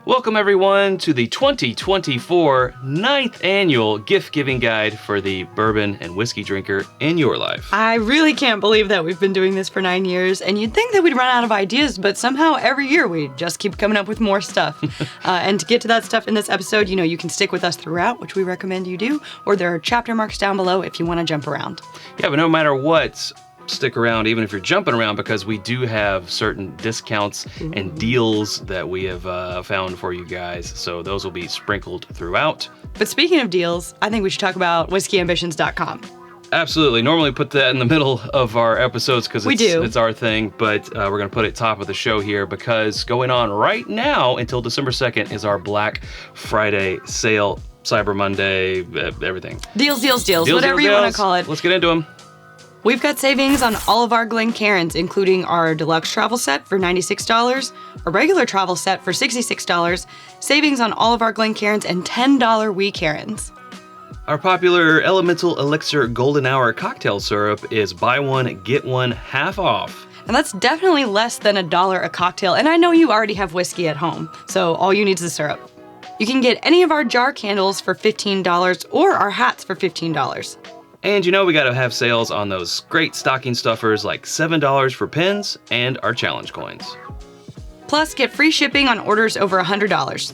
Welcome everyone to the 2024 9th annual gift giving guide for the bourbon and whiskey drinker in your life. I really can't believe that we've been doing this for 9 years, and you'd think that we'd run out of ideas, but somehow every year we just keep coming up with more stuff. And to get to that stuff in this episode, you can stick with us throughout, which we recommend you do, or there are chapter marks down below if you want to jump around. Yeah, but no matter what, stick around even if you're jumping around, because we do have certain discounts and deals that we have found for you guys, so those will be sprinkled throughout. But speaking of deals, I think we should talk about whiskyambitions.com. Absolutely. Normally put that in the middle of our episodes because it's our thing, but we're going to put it top of the show here because going on right now until December 2nd is our Black Friday sale, Cyber Monday, everything. Deals, whatever you want to call it. Let's get into them. We've got savings on all of our Glencairns, including our deluxe travel set for $96, a regular travel set for $66, savings on all of our Glencairns, and $10 Wee Cairns. Our popular Elemental Elixir Golden Hour cocktail syrup is buy one, get one half off. And that's definitely less than $1 a cocktail, and I know you already have whiskey at home, so all you need is the syrup. You can get any of our jar candles for $15 or our hats for $15. And we gotta have sales on those great stocking stuffers like $7 for pins and our challenge coins. Plus, get free shipping on orders over $100.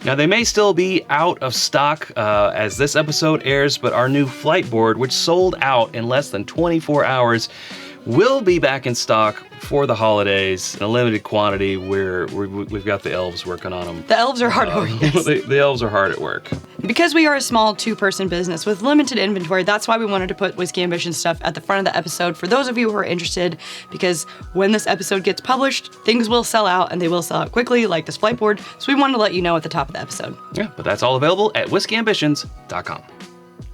Now, they may still be out of stock as this episode airs, but our new flight board, which sold out in less than 24 hours, will be back in stock for the holidays in a limited quantity. We've got the elves working on them. The elves are hard at work, yes. The elves are hard at work. Because we are a small two-person business with limited inventory, that's why we wanted to put Whiskey Ambition stuff at the front of the episode for those of you who are interested, because when this episode gets published, things will sell out, and they will sell out quickly, like this flight board, so we wanted to let you know at the top of the episode. Yeah, but that's all available at whiskyambitions.com.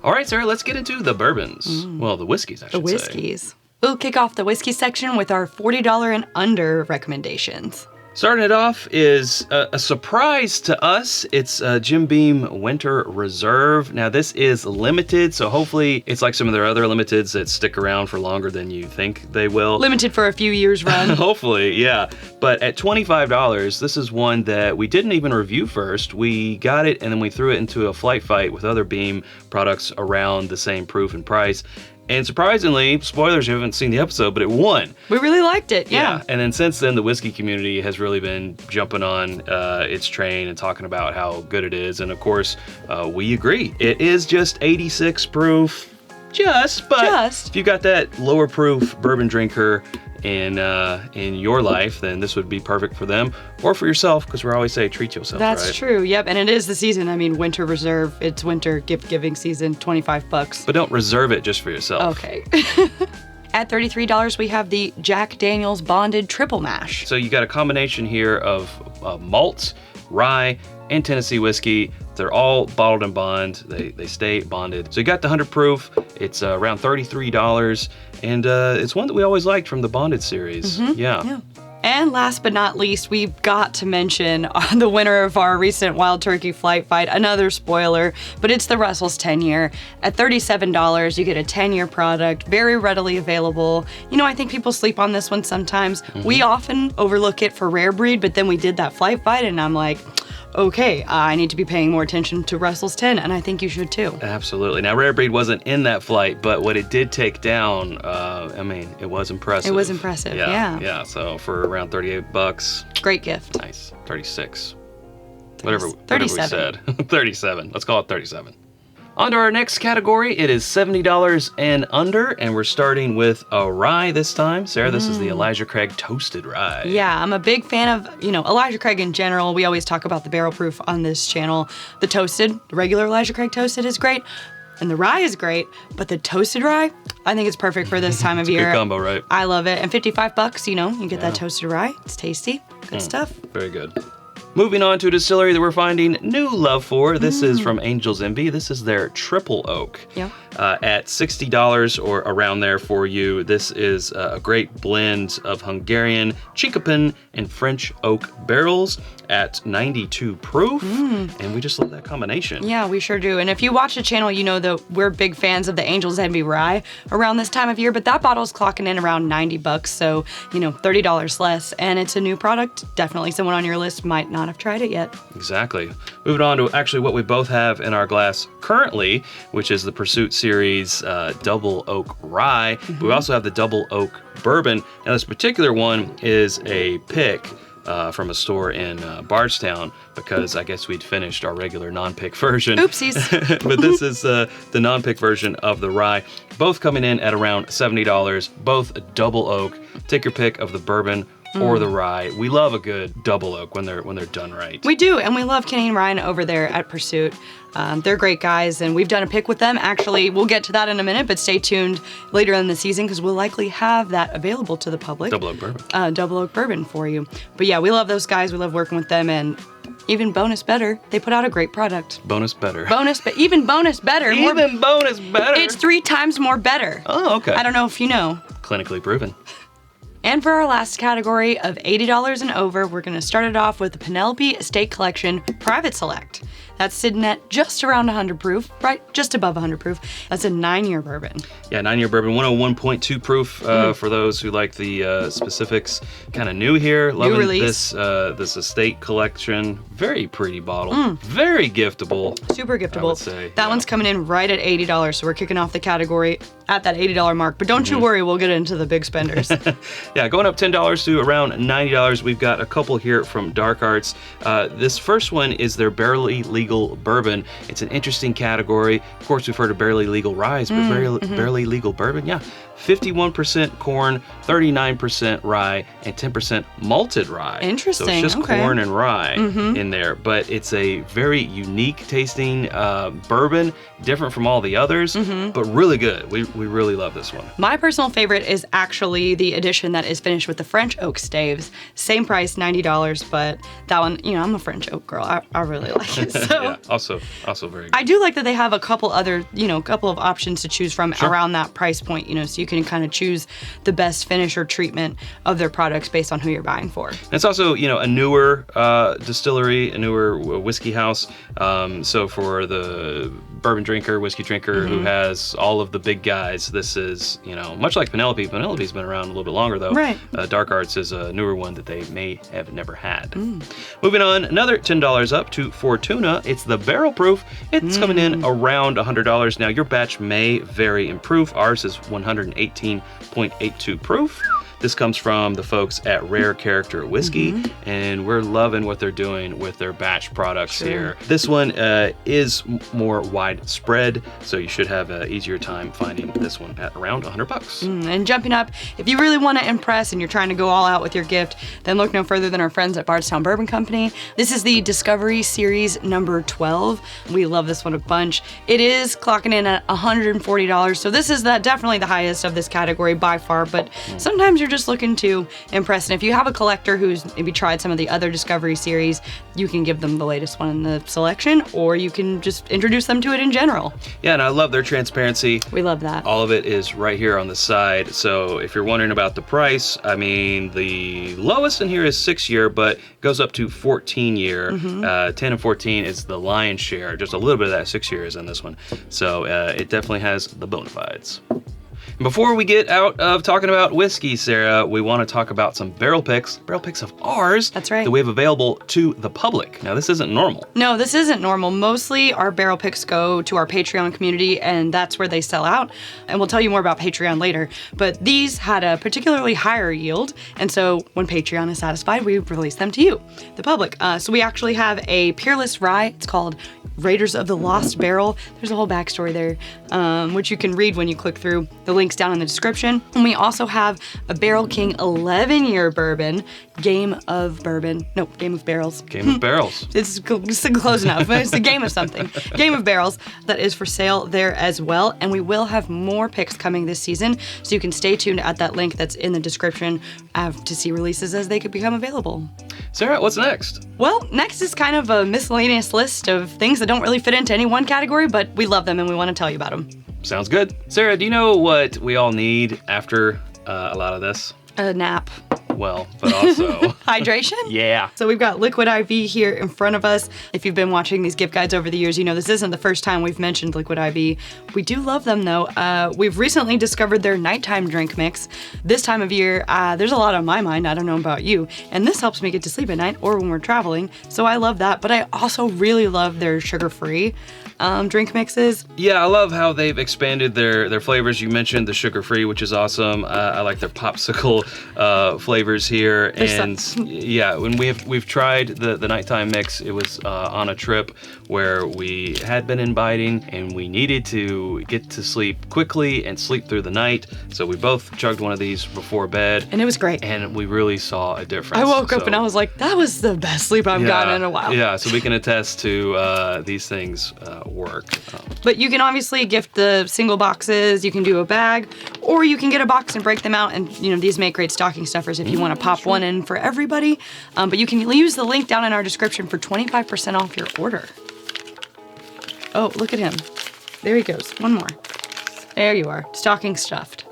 All right, Sarah, let's get into the bourbons. Well, the whiskeys, I should say. The whiskeys. We'll kick off the whiskey section with our $40 and under recommendations. Starting it off is a surprise to us. It's Jim Beam Winter Reserve. Now, this is limited, so hopefully it's like some of their other limiteds that stick around for longer than you think they will. Limited for a few years run. Hopefully, yeah. But at $25, this is one that we didn't even review first. We got it, and then we threw it into a flight fight with other Beam products around the same proof and price. And surprisingly, spoilers, you haven't seen the episode, but it won. We really liked it, yeah. And then since then, the whiskey community has really been jumping on its train and talking about how good it is. And of course, we agree. It is just 86 proof, but if you got that lower proof bourbon drinker in your life, then this would be perfect for them or for yourself, because we always say treat yourself. That's true. Yep. And it is the season. I mean, winter reserve. It's winter gift giving season. $25. But don't reserve it just for yourself. Okay. At $33, we have the Jack Daniel's Bonded Triple Mash. So you got a combination here of malt, rye, and Tennessee whiskey. They're all bottled in bond. They stay bonded. So you got the 100 proof. It's around $33, and it's one that we always liked from the Bonded series. Yeah. And last but not least, we've got to mention the winner of our recent Wild Turkey Flight Fight, another spoiler, but it's the Russell's 10-year. At $37, you get a 10-year product, very readily available. I think people sleep on this one sometimes. We often overlook it for rare breed, but then we did that Flight Fight, and I'm like, okay, I need to be paying more attention to Russell's 10, and I think you should too. Absolutely. Now, rare breed wasn't in that flight, but what it did take down, it was impressive. It was impressive, yeah. Yeah, so for around $38. Great gift. Nice. 36. Whatever 37. We said. 37. Let's call it 37. On to our next category. It is $70 and under, and we're starting with a rye this time. Sarah, this is the Elijah Craig Toasted Rye. Yeah, I'm a big fan of, Elijah Craig in general. We always talk about the barrel proof on this channel. The toasted, the regular Elijah Craig Toasted is great, and the rye is great, but the toasted rye, I think it's perfect for this time of year. Good combo, right? I love it. And $55, you get that toasted rye. It's tasty. Good stuff. Very good. Moving on to a distillery that we're finding new love for. This is from Angel's Envy. This is their Triple Oak. Yeah. at $60 or around there for you. This is a great blend of Hungarian, Chinkopin, and French oak barrels at 92 proof. And we just love that combination. Yeah, we sure do. And if you watch the channel, you know that we're big fans of the Angel's Envy Rye around this time of year, but that bottle's clocking in around $90, so, you know, $30 less. And it's a new product. Definitely someone on your list might not have tried it yet. Exactly. Moving on to actually what we both have in our glass currently, which is the Pursuit Series Double Oak Rye. We also have the Double Oak Bourbon. Now, this particular one is a pick from a store in Bardstown, because I guess we'd finished our regular non-pick version. Oopsies. But this is the non-pick version of the rye. Both coming in at around $70, both double oak. Take your pick of the bourbon or the rye. We love a good double oak when they're done right. We do, and we love Kenny and Ryan over there at Pursuit. They're great guys, and we've done a pick with them. Actually, we'll get to that in a minute, but stay tuned later in the season because we'll likely have that available to the public. Double oak bourbon. Double oak bourbon for you. But yeah, we love those guys. We love working with them, and even bonus better, they put out a great product. Bonus better. Even bonus better. Bonus better. It's 3 times more better. Oh, okay. I don't know if you know. Clinically proven. And for our last category of $80 and over, we're going to start it off with the Penelope Estate Collection Private Select. That's sitting at just around 100 proof, right? Just above 100 proof. That's a 9-year bourbon. Yeah, 9-year bourbon, 101.2 proof for those who like the specifics. Kind of new here. Loving new release. This estate collection. Very pretty bottle. Very giftable. Super giftable. I would say, that one's coming in right at $80, so we're kicking off the category at that $80 mark. But don't you worry, we'll get into the big spenders. Yeah, going up $10 to around $90. We've got a couple here from Dark Arts. This first one is their Barely Legal Bourbon. It's an interesting category. Of course, we've heard of Barely Legal Rye, but Barely Legal Bourbon, yeah. 51% corn, 39% rye, and 10% malted rye. Interesting. So it's just okay. corn and rye in there, but it's a very unique tasting bourbon, different from all the others, but really good. We really love this one. My personal favorite is actually the edition that is finished with the French oak staves. Same price, $90, but that one, you know, I'm a French oak girl. I really like it. So yeah, also very good. I do like that they have a couple other, couple of options to choose from around that price point, so you can kind of choose the best finish or treatment of their products based on who you're buying for. And it's also, a newer distillery, a newer whiskey house. So for the bourbon drinker, whiskey drinker who has all of the big guys, this is, much like Penelope. Penelope's been around a little bit longer though. Right. Dark Arts is a newer one that they may have never had. Moving on, another $10 up to Fortuna. It's the barrel proof. It's coming in around $100. Now your batch may vary in proof. Ours is 118.82 proof. This comes from the folks at Rare Character Whiskey, and we're loving what they're doing with their batch products here. This one is more widespread, so you should have an easier time finding this one at around $100. And jumping up, if you really want to impress and you're trying to go all out with your gift, then look no further than our friends at Bardstown Bourbon Company. This is the Discovery Series number 12. We love this one a bunch. It is clocking in at $140, so this is definitely the highest of this category by far, but sometimes you're just looking to impress. And if you have a collector who's maybe tried some of the other Discovery series, you can give them the latest one in the selection, or you can just introduce them to it in general. Yeah, and I love their transparency. We love that. All of it is right here on the side. So if you're wondering about the price, I mean, the lowest in here is 6-year, but goes up to 14-year. 10 and 14 is the lion's share. Just a little bit of that 6-year is in this one. So it definitely has the bona fides. Before we get out of talking about whiskey, Sarah, we want to talk about some barrel picks of ours. That's right. That we have available to the public. Now, this isn't normal. No, this isn't normal. Mostly our barrel picks go to our Patreon community, and that's where they sell out. And we'll tell you more about Patreon later. But these had a particularly higher yield, and so when Patreon is satisfied, we release them to you, the public. So we actually have a Peerless Rye. It's called Raiders of the Lost Barrel. There's a whole backstory there, which you can read when you click through the links down in the description. And we also have a Barrel King 11-year bourbon. Game of Bourbon. No, Game of Barrels. Game of Barrels. It's close enough. It's a game of something. Game of Barrels that is for sale there as well. And we will have more picks coming this season. So you can stay tuned at that link that's in the description to see releases as they could become available. Sarah, what's next? Well, next is kind of a miscellaneous list of things that don't really fit into any one category, but we love them and we want to tell you about them. Sounds good. Sarah, do you know what we all need after a lot of this? A nap. Well, but also hydration? Yeah. So we've got Liquid IV here in front of us. If you've been watching these gift guides over the years, you know this isn't the first time we've mentioned Liquid IV. We do love them though. We've recently discovered their nighttime drink mix. This time of year, there's a lot on my mind. I don't know about you. And this helps me get to sleep at night or when we're traveling. So I love that. But I also really love their sugar-free drink mixes. Yeah, I love how they've expanded their flavors. You mentioned the sugar-free, which is awesome. I like their popsicle flavors here. And yeah, when we've tried the nighttime mix, it was on a trip where we had been inviting and we needed to get to sleep quickly and sleep through the night. So we both chugged one of these before bed. And it was great. And we really saw a difference. I woke up and I was like, that was the best sleep I've gotten in a while. Yeah, so we can attest to these things work. But you can obviously gift the single boxes, you can do a bag, or you can get a box and break them out, and you know these make great stocking stuffers if you want to pop one in for everybody. But you can use the link down in our description for 25% off your order. Oh, look at him. There he goes. One more. There you are. Stocking stuffed.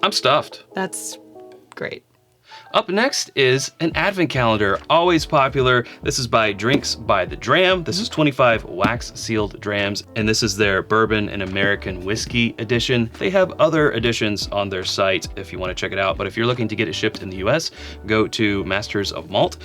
I'm stuffed. That's great. Up next is an advent calendar, always popular. This is by Drinks by the Dram. This is 25 wax-sealed drams, and this is their Bourbon and American Whiskey edition. They have other editions on their site if you want to check it out, but if you're looking to get it shipped in the US, go to Masters of Malt.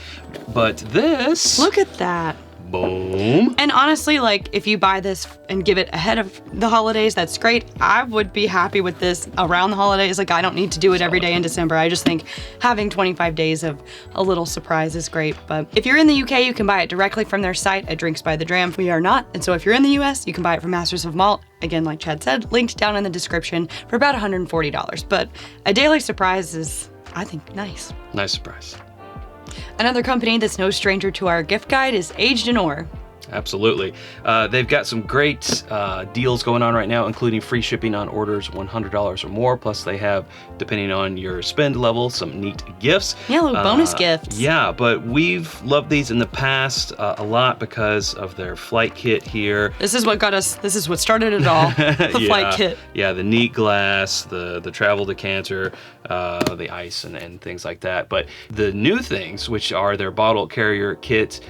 But this... Look at that. Boom. And honestly, like, if you buy this and give it ahead of the holidays, that's great. I would be happy with this around the holidays. Like, I don't need to do it every day in December. I just think having 25 days of a little surprise is great. But if you're in the UK, you can buy it directly from their site at Drinks by the Dram. We are not. And so if you're in the US, you can buy it from Masters of Malt. Again, like Chad said, linked down in the description for about $140. But a daily surprise is, I think, nice. Nice surprise. Another company that's no stranger to our gift guide is Aged in Ore. Absolutely. They've got some great deals going on right now, including free shipping on orders $100 or more. Plus they have, depending on your spend level, some neat gifts. Yeah, little bonus gifts. Yeah, but we've loved these in the past a lot because of their flight kit here. This is what started it all, the flight kit. Yeah, the neat glass, the travel decanter, the ice and things like that. But the new things, which are their bottle carrier kit,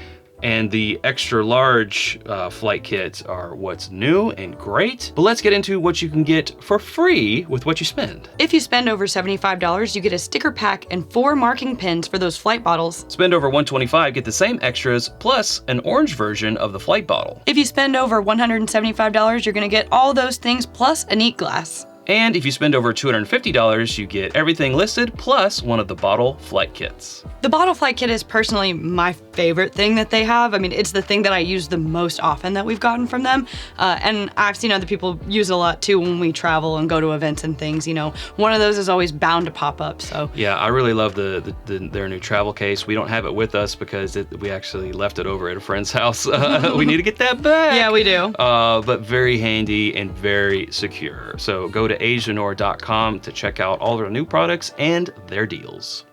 and the extra large flight kits are what's new and great. But let's get into what you can get for free with what you spend. If you spend over $75, you get a sticker pack and 4 marking pins for those flight bottles. Spend over $125, get the same extras plus an orange version of the flight bottle. If you spend over $175, you're gonna get all those things plus a neat glass. And if you spend over $250, you get everything listed plus one of the bottle flight kits. The bottle flight kit is personally my favorite thing that they have. I mean, it's the thing that I use the most often that we've gotten from them. And I've seen other people use it a lot too when we travel and go to events and things, you know. One of those is always bound to pop up, so. Yeah, I really love their new travel case. We don't have it with us because we actually left it over at a friend's house. We need to get that back. Yeah, we do. But very handy and very secure. So go to agedinore.com to check out all their new products and their deals.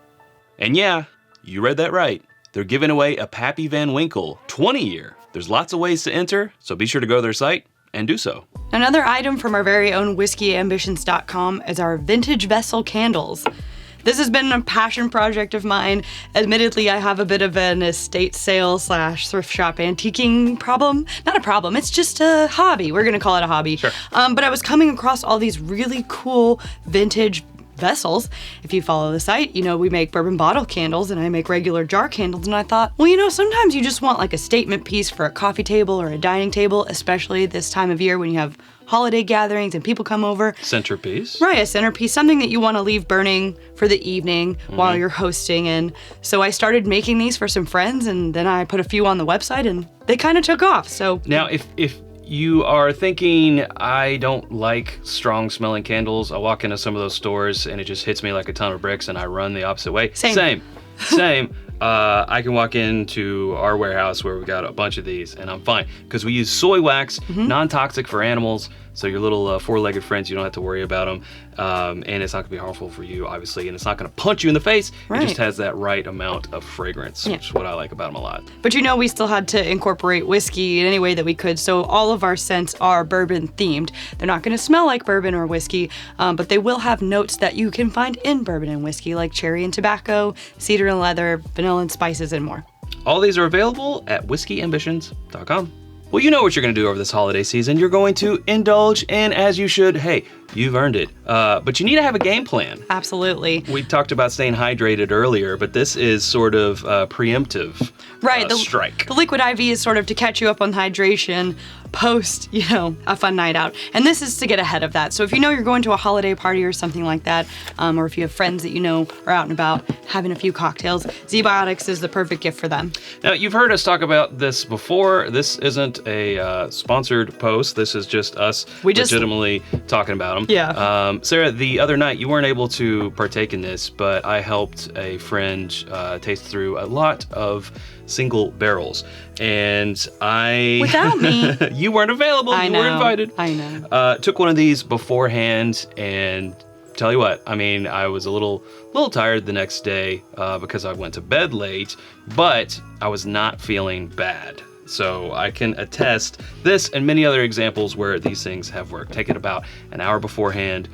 And yeah, you read that right. They're giving away a Pappy Van Winkle 20-year. There's lots of ways to enter, so be sure to go to their site and do so. Another item from our very own whiskeyambitions.com is our vintage vessel candles. This has been a passion project of mine. Admittedly, I have a bit of an estate sale / thrift shop antiquing problem. Not a problem, it's just a hobby. We're gonna call it a hobby. Sure. But I was coming across all these really cool vintage vessels. If you follow the site, you know we make bourbon bottle candles and I make regular jar candles, and I thought, well, you know, sometimes you just want like a statement piece for a coffee table or a dining table, especially this time of year when you have holiday gatherings and people come over. Centerpiece. Right, a centerpiece, something that you want to leave burning for the evening while you're hosting. And so I started making these for some friends, and then I put a few on the website and they kind of took off. So now if you are thinking, I don't like strong smelling candles, I walk into some of those stores and it just hits me like a ton of bricks and I run the opposite way. Same. I can walk into our warehouse where we got a bunch of these and I'm fine because we use soy wax, non-toxic for animals. So your little four-legged friends, you don't have to worry about them. And it's not gonna be harmful for you, obviously. And it's not gonna punch you in the face. Right. It just has that right amount of fragrance, which is what I like about them a lot. But we still had to incorporate whiskey in any way that we could. So all of our scents are bourbon themed. They're not gonna smell like bourbon or whiskey, but they will have notes that you can find in bourbon and whiskey, like cherry and tobacco, cedar and leather, vanilla and spices, and more. All these are available at whiskeyambitions.com. Well, you know what you're going to do over this holiday season. You're going to indulge, and as you should, hey, you've earned it. But you need to have a game plan. Absolutely. We talked about staying hydrated earlier, but this is sort of preemptive strike. The liquid IV is sort of to catch you up on hydration post, a fun night out. And this is to get ahead of that. So if you're going to a holiday party or something like that, or if you have friends that are out and about having a few cocktails, Zbioitcs is the perfect gift for them. Now, you've heard us talk about this before. This isn't a sponsored post. This is just us legitimately talking about them. Yeah. Sarah, the other night, you weren't able to partake in this, but I helped a friend taste through a lot of single barrels. And Without me. You weren't available. You were invited. I know. Took one of these beforehand and tell you what, I was a little tired the next day because I went to bed late, but I was not feeling bad. So I can attest this and many other examples where these things have worked. Take it about an hour beforehand,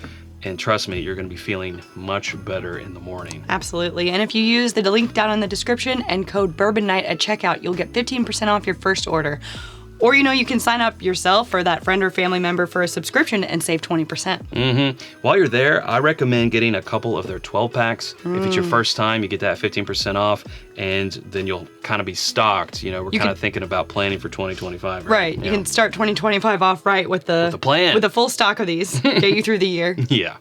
and trust me, you're going to be feeling much better in the morning. Absolutely. And if you use the link down in the description and code Bourbon Night at checkout, you'll get 15% off your first order. Or, you can sign up yourself or that friend or family member for a subscription and save 20%. While you're there, I recommend getting a couple of their 12 packs. If it's your first time, you get that 15% off, and then you'll kind of be stocked. We're kind of thinking about planning for 2025. Right. You can start 2025 off right with the plan. With a full stock of these. Get you through the year. Yeah.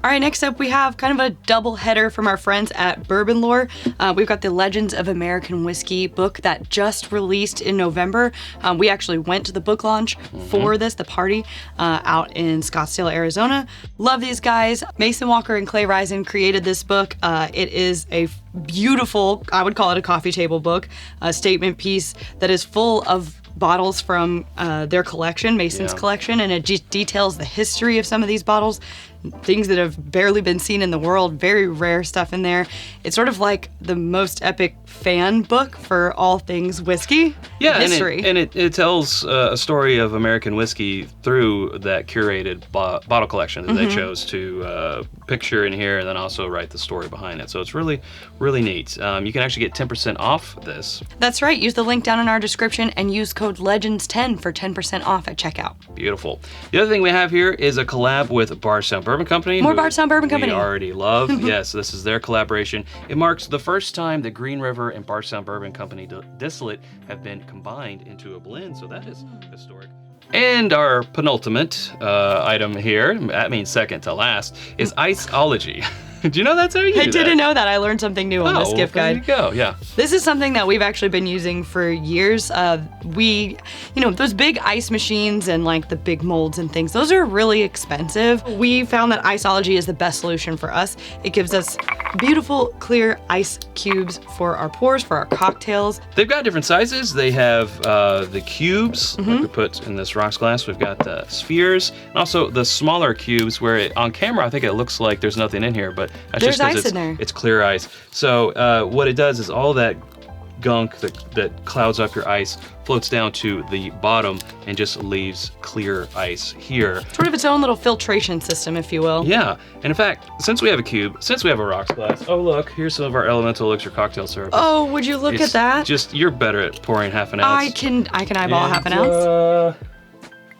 All right, next up we have kind of a double header from our friends at Bourbon Lore. We've got the Legends of American Whiskey book that just released in November. We actually went to the book launch for this, the party, out in Scottsdale, Arizona. Love these guys. Mason Walker and Clay Risen created this book. It is a beautiful, I would call it a coffee table book, a statement piece that is full of bottles from their collection, Mason's collection, and it details the history of some of these bottles, things that have barely been seen in the world, very rare stuff in there. It's sort of like the most epic fan book for all things whiskey history. And it tells a story of American whiskey through that curated bottle collection that they chose to picture in here and then also write the story behind it. So it's really, really neat. You can actually get 10% off this. That's right. Use the link down in our description and use code LEGENDS10 for 10% off at checkout. Beautiful. The other thing we have here is a collab with Bardstown Bourbon Company. More Bardstown Bourbon Company. We already love. Yes, this is their collaboration. It marks the first time the Green River and Bardstown Bourbon Company distillate have been combined into a blend, so that is historic. And our penultimate item here, that means second to last, is Iceology. Do you know that's how you do that? I didn't know that. I learned something new on this gift guide. There you go, yeah. This is something that we've actually been using for years. Those big ice machines and like the big molds and things, those are really expensive. We found that Iceology is the best solution for us. It gives us beautiful, clear ice cubes for our pours, for our cocktails. They've got different sizes. They have the cubes, like we put in this rocks glass. We've got the spheres, and also the smaller cubes where on camera, I think it looks like there's nothing in here, but that's there's just ice in there. It's clear ice. So what it does is all that gunk that clouds up your ice floats down to the bottom and just leaves clear ice here. Sort of its own little filtration system, if you will. Yeah, and in fact, since we have a cube, since we have a rocks glass, oh look, here's some of our elemental elixir cocktail syrup. Oh, would you look at that? Just, you're better at pouring half an ounce. I can eyeball half an ounce.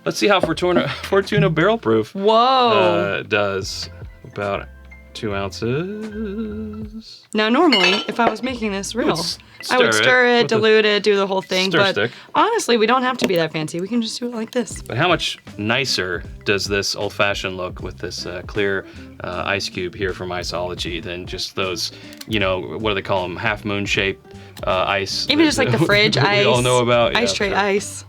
Let's see how Fortuna Barrel Proof does. About 2 ounces. Now, normally, if I was making this real, I would stir it, dilute it, do the whole thing. Stir but stick. Honestly, we don't have to be that fancy. We can just do it like this. But how much nicer does this old-fashioned look with this clear ice cube here from Iceology than just those, what do they call them, half moon shaped ice? Even just like the fridge ice. We all know about. Ice tray ice.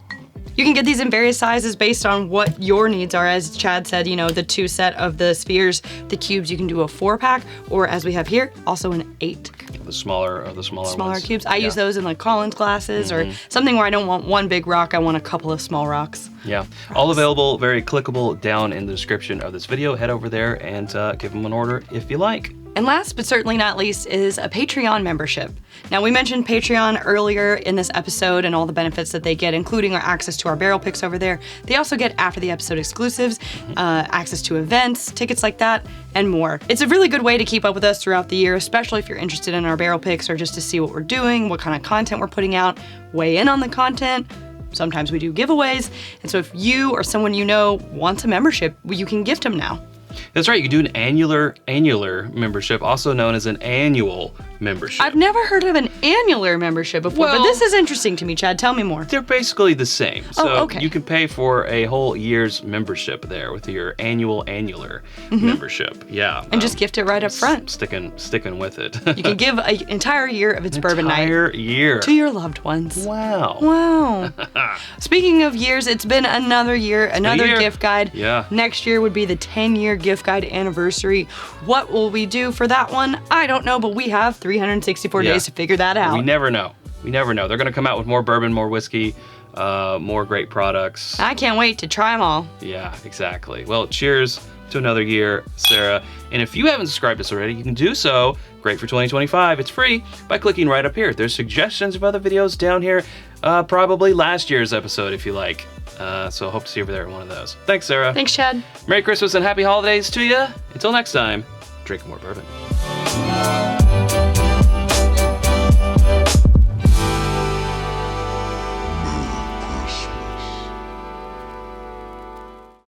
You can get these in various sizes based on what your needs are. As Chad said, you know, the 2 set of the spheres, the cubes, you can do a 4-pack, or as we have here, also an 8. The smaller ones. Cubes. I use those in like Collins glasses or something where I don't want one big rock, I want a couple of small rocks. Yeah, all available, very clickable, down in the description of this video. Head over there and give them an order if you like. And last but certainly not least is a Patreon membership. Now, we mentioned Patreon earlier in this episode and all the benefits that they get, including our access to our barrel picks over there. They also get after the episode exclusives, access to events, tickets like that, and more. It's a really good way to keep up with us throughout the year, especially if you're interested in our barrel picks or just to see what we're doing, what kind of content we're putting out, weigh in on the content. Sometimes we do giveaways. And so if you or someone you know wants a membership, you can gift them now. That's right, you can do an annular membership, also known as an annual membership. I've never heard of an annular membership before, but this is interesting to me, Chad. Tell me more. They're basically the same. So okay. You can pay for a whole year's membership there with your annular membership. Yeah. And just gift it right up front. Sticking with it. You can give an entire year of its bourbon night. Entire year. To your loved ones. Wow. Wow. Speaking of years, it's been another year, another gift guide. Yeah. Next year would be the 10-year gift guide anniversary. What will we do for that one? I don't know, but we have 364 days to figure that out. We never know. They're going to come out with more bourbon, more whiskey, more great products. I can't wait to try them all. Yeah, exactly. Well, cheers to another year, Sarah. And if you haven't subscribed to us already, you can do so. Great for 2025. It's free by clicking right up here. There's suggestions of other videos down here. Probably last year's episode if you like. So hope to see you over there in one of those. Thanks, Sarah. Thanks, Chad. Merry Christmas and happy holidays to you. Until next time, drink more bourbon.